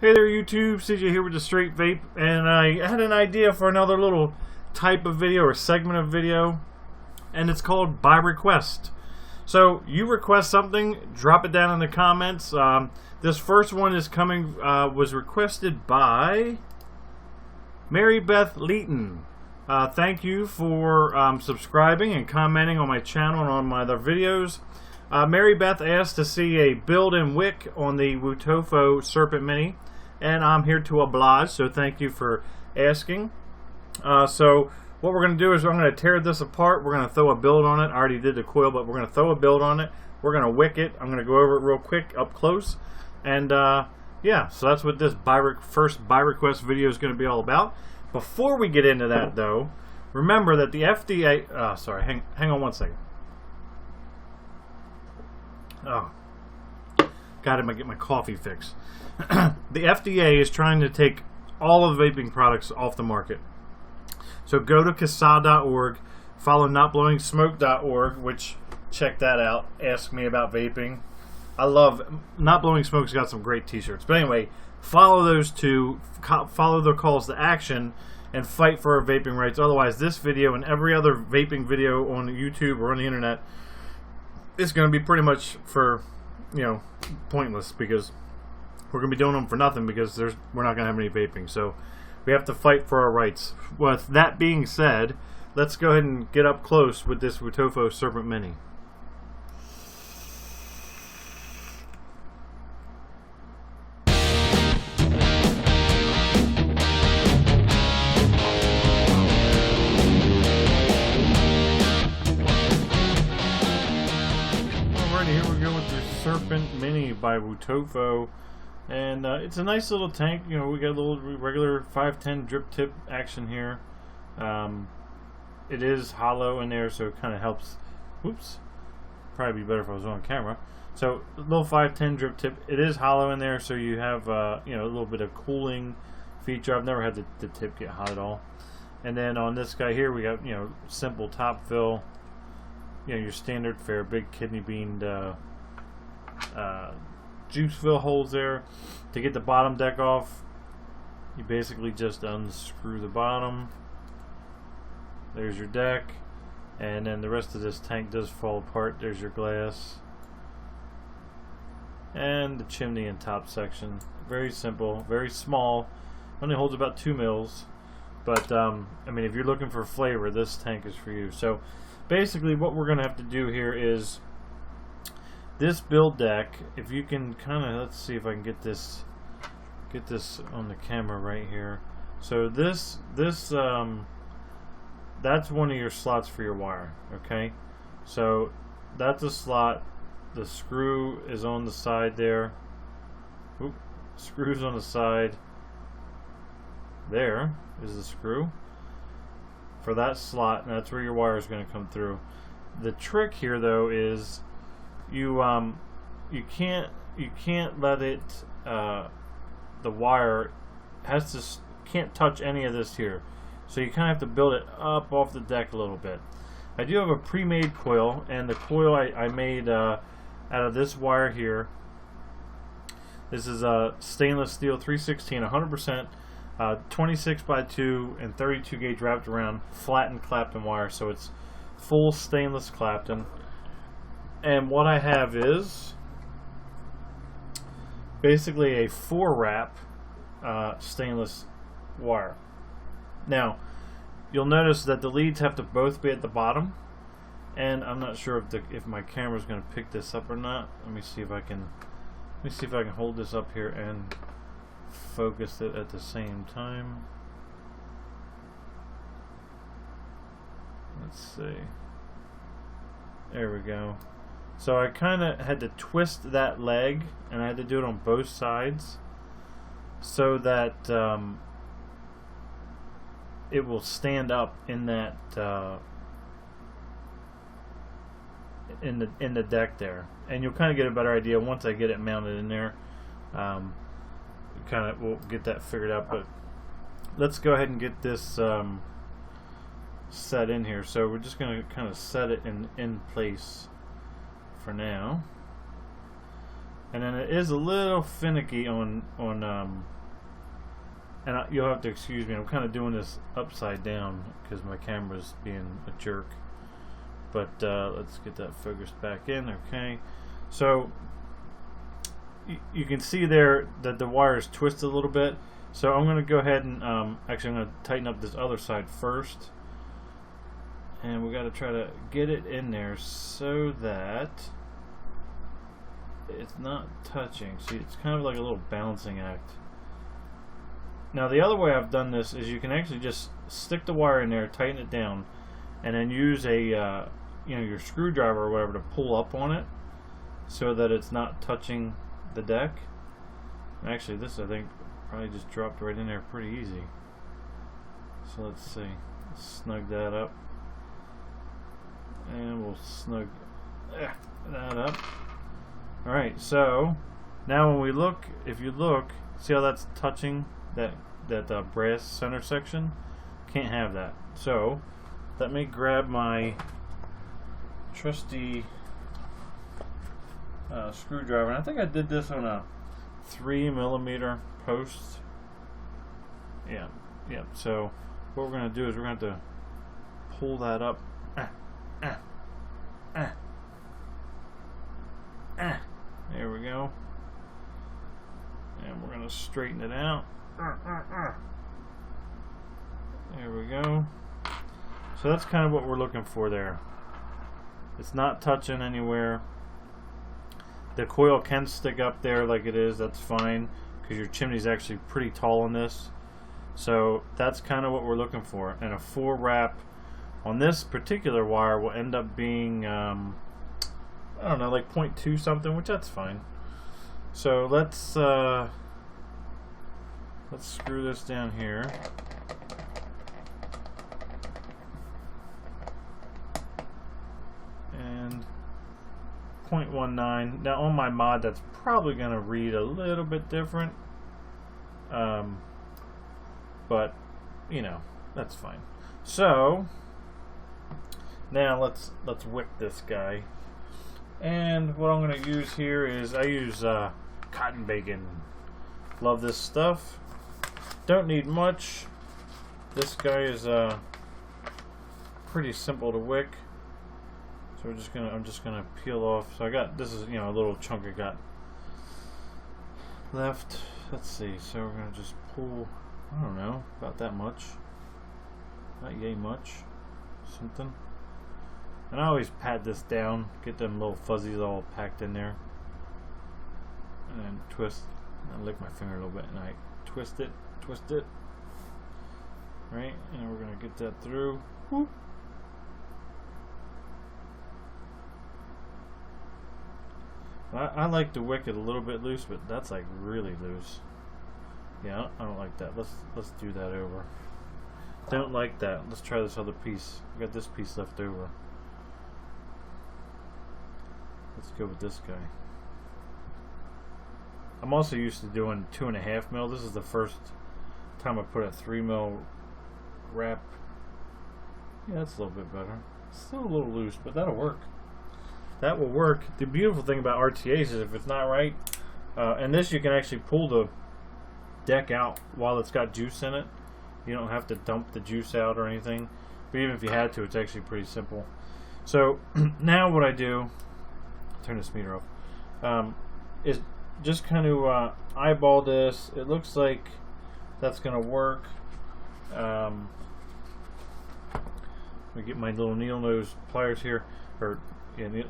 Hey there YouTube, CJ here with the Straight Vape, and I had an idea for another little type of video or segment of video, and it's called by request. So you request something, drop it down in the comments. This first one is coming, was requested by Mary Beth Leeton. Thank you for subscribing and commenting on my channel and on my other videos. Mary Beth asked to see a build-in wick on the Wotofo Serpent Mini, and I'm here to oblige, so thank you for asking. So what we're going to do is I'm going to tear this apart. We're going to throw a build on it. I already did the coil, but we're going to throw a build on it. We're going to wick it. I'm going to go over it real quick up close. And yeah, so that's what this first by request video is going to be all about. Before we get into that, though, remember that the FDA... sorry, hang on one second. Oh, gotta get my coffee fix. The FDA is trying to take all of the vaping products off the market. So go to CASA.org, follow NotBlowingSmoke.org, which, check that out. Ask me about vaping. I love Not Blowing Smoke's got some great t-shirts. But anyway, follow those two, follow their calls to action, and fight for our vaping rights. Otherwise, this video and every other vaping video on YouTube or on the internet is going to be pretty much for, pointless, because we're going to be doing them for nothing, because we're not going to have any vaping. So we have to fight for our rights. With that being said, let's go ahead and get up close with this Wotofo Serpent Mini. Here we go with the Serpent Mini by Wotofo, and it's a nice little tank. We got a little regular 510 drip tip action here. It is hollow in there, so it kind of helps. Whoops, probably be better if I was on camera. So a little 510 drip tip. It is hollow in there, so you have a little bit of cooling feature. I've never had the tip get hot at all. And then on this guy here, we got simple top fill. Your standard fare, big kidney bean juice fill holes there. To get the bottom deck off, you basically just unscrew the bottom. There's your deck, and then the rest of this tank does fall apart. There's your glass and the chimney and top section. Very simple, very small. Only holds about 2 mils, but I mean, if you're looking for flavor, this tank is for you. So basically what we're going to have to do here is this build deck. If you can kind of, let's see if I can get this on the camera right here. So this that's one of your slots for your wire. Okay, so that's a slot. The screw is on the side there. Oop, screws on the side. There is the screw for that slot, and that's where your wire is going to come through. The trick here, though, is you can't let it the wire can't touch any of this here, so you kind of have to build it up off the deck a little bit. I do have a pre-made coil, and the coil I made out of this wire here. This is a stainless steel 316 100%. 26 by 2 and 32 gauge wrapped around flattened Clapton wire, so it's full stainless Clapton. And what I have is basically a 4-wrap stainless wire. Now you'll notice that the leads have to both be at the bottom, and I'm not sure if my camera's going to pick this up or not. Let me see if I can hold this up here and focus it at the same time. Let's see. There we go. So I kind of had to twist that leg, and I had to do it on both sides so that it will stand up in that in the deck there, and you'll kind of get a better idea once I get it mounted in there. We'll get that figured out, but let's go ahead and get this set in here. So we're just going to kind of set it in place for now. And then it is a little finicky on you'll have to excuse me. I'm kind of doing this upside down because my camera's being a jerk. But let's get that focused back in. Okay, so you can see there that the wire is twisted a little bit. So I'm going to go ahead and actually I'm going to tighten up this other side first. And we got to try to get it in there so that it's not touching. See, it's kind of like a little balancing act. Now the other way I've done this is you can actually just stick the wire in there, tighten it down, and then use a your screwdriver or whatever to pull up on it so that it's not touching the deck. And actually, this I think probably just dropped right in there pretty easy. So let's see, let's snug that up, and we'll snug that up. All right, so now when we look, if you look, see how that's touching that brass center section? Can't have that. So let me grab my trusty screwdriver, and I think I did this on a 3mm post. Yeah. So what we're going to do is we're going to pull that up. There we go. And we're going to straighten it out. There we go. So that's kind of what we're looking for there. It's not touching anywhere. The coil can stick up there like it is. That's fine because your chimney's actually pretty tall on this. So that's kind of what we're looking for. And a 4 wrap on this particular wire will end up being I don't know, like 0.2 something, which that's fine. So let's screw this down here. And 0.19. Now on my mod that's probably going to read a little bit different. But you know, that's fine. So now let's wick this guy. And what I'm going to use here is I use cotton bacon. Love this stuff. Don't need much. This guy is pretty simple to wick. So I'm just gonna peel off. So I got, this is a little chunk I got left. Let's see. So we're gonna just pull. I don't know, about that much. Not yay much. Something. And I always pat this down, get them little fuzzies all packed in there, and then twist. And I lick my finger a little bit, and I twist it. Right, and we're gonna get that through. Whoop. I like to wick it a little bit loose, but that's like really loose. Yeah, I don't like that. Let's do that over. Don't like that. Let's try this other piece. We got this piece left over. Let's go with this guy. I'm also used to doing 2.5 mil. This is the first time I put a 3 mil wrap. Yeah, that's a little bit better. Still a little loose, but that'll work. That will work. The beautiful thing about RTAs is if it's not right, and this you can actually pull the deck out while it's got juice in it. You don't have to dump the juice out or anything. But even if you had to, it's actually pretty simple. So now what I do, turn this meter off, is just kind of eyeball this. It looks like that's going to work. Let me get my little needle nose pliers here.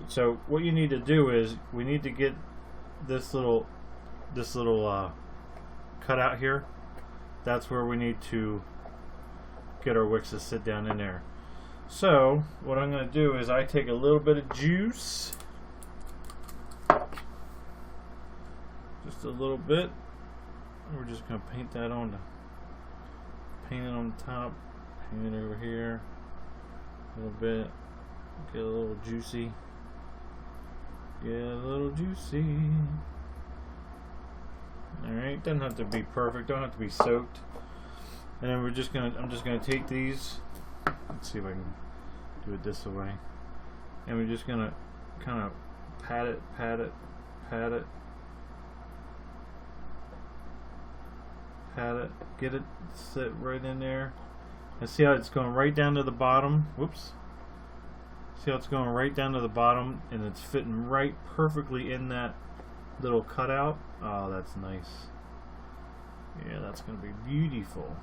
So what you need to do is we need to get this little cutout here. That's where we need to get our wicks to sit down in there. So what I'm going to do is I take a little bit of juice, just a little bit. We're just going to paint that on paint it on the top, paint it over here a little bit. Get a little juicy. Get a little juicy. Alright, doesn't have to be perfect, don't have to be soaked. And then I'm just gonna take these. Let's see if I can do it this way. And we're just gonna kind of pat it, pat it, get it sit right in there. And see how it's going right down to the bottom. Whoops. See how it's going right down to the bottom, and it's fitting right perfectly in that little cutout. Oh, that's nice. Yeah, that's going to be beautiful.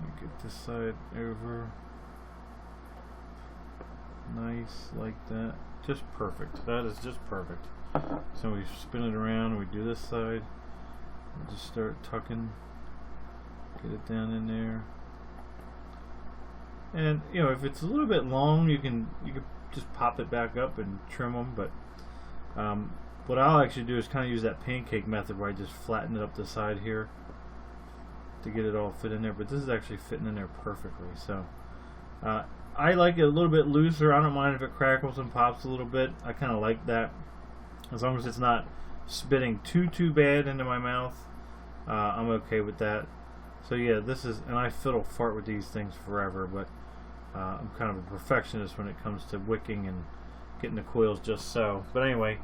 Let me get this side over. Nice, like that. Just perfect. That is just perfect. So we spin it around, we do this side. We'll just start tucking. Get it down in there. And you know, if it's a little bit long, you can just pop it back up and trim them. But what I'll actually do is kind of use that pancake method where I just flatten it up the side here to get it all fit in there. But this is actually fitting in there perfectly. So I like it a little bit looser. I don't mind if it crackles and pops a little bit. I kind of like that, as long as it's not spitting too bad into my mouth. I'm okay with that. So yeah, this is, and I fiddle fart with these things forever, but I'm kind of a perfectionist when it comes to wicking and getting the coils just so. But anyway,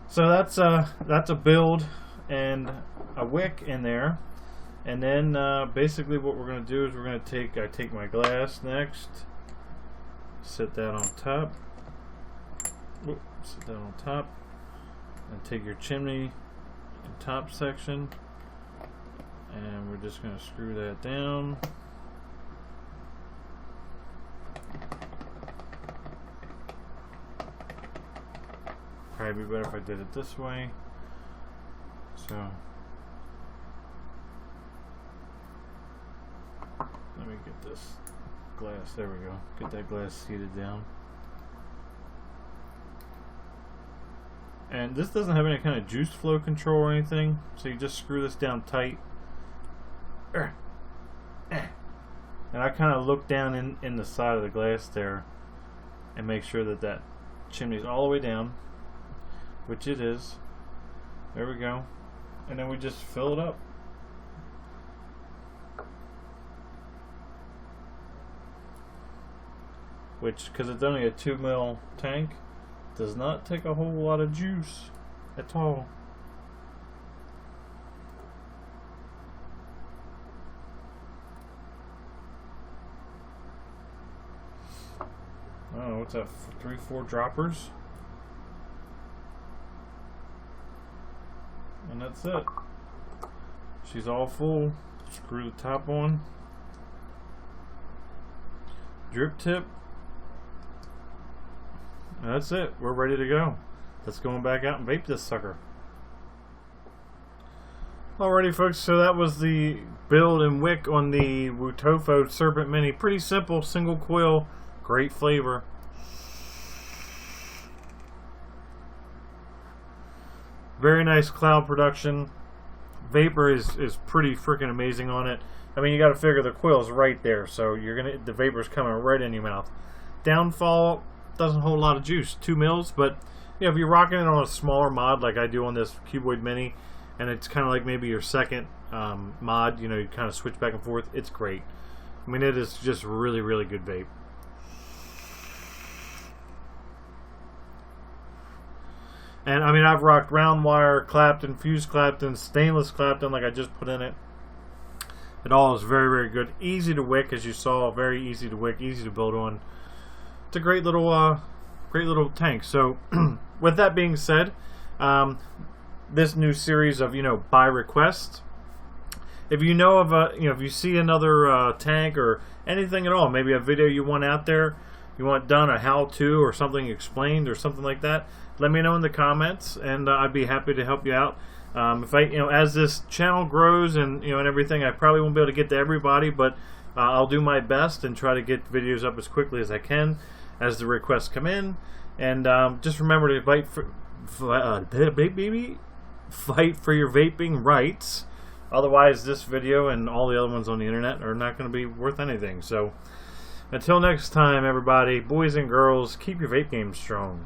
so that's a build and a wick in there. And then basically what we're going to do is we're going to I take my glass next, sit that on top, sit that on top, and take your chimney and top section, and we're just going to screw that down. Probably be better if I did it this way. So let me get this glass, there we go, get that glass seated down. And this doesn't have any kind of juice flow control or anything, so you just screw this down tight. And I kind of look down in the side of the glass there and make sure that that chimney's all the way down, which it is. There we go. And then we just fill it up. Which, because it's only a 2 ml tank, does not take a whole lot of juice at all. I don't know, what's that, 3-4 droppers? And that's it. She's all full. Screw the top on. Drip tip. And that's it. We're ready to go. Let's go back out and vape this sucker. Alrighty folks, so that was the build and wick on the Wotofo Serpent Mini. Pretty simple, single coil, great flavor. Very nice cloud production. Vapor is pretty freaking amazing on it. I mean, you got to figure the coil's right there, so the vapor's coming right in your mouth. Downfall, doesn't hold a lot of juice, 2 mils, but you know, if you're rocking it on a smaller mod like I do on this Cuboid Mini, and it's kind of like maybe your second mod, you know, you kind of switch back and forth, it's great. I mean, it is just really, really good vape. And I mean, I've rocked round wire, Clapton, fused Clapton, stainless Clapton like I just put in it. It all is very, very good. Easy to wick, as you saw, very easy to wick, easy to build on. It's a great little tank. So, with that being said, this new series of, you know, by request. If you know of a, you know, if you see another tank or anything at all, maybe a video you want out there, you want done, a how-to or something explained or something like that, let me know in the comments, and I'd be happy to help you out. If I, you know, as this channel grows and, you know, and everything, I probably won't be able to get to everybody, but I'll do my best and try to get videos up as quickly as I can as the requests come in. And just remember to fight for your vaping rights. Otherwise, this video and all the other ones on the internet are not going to be worth anything. So, until next time, everybody, boys and girls, keep your vape game strong.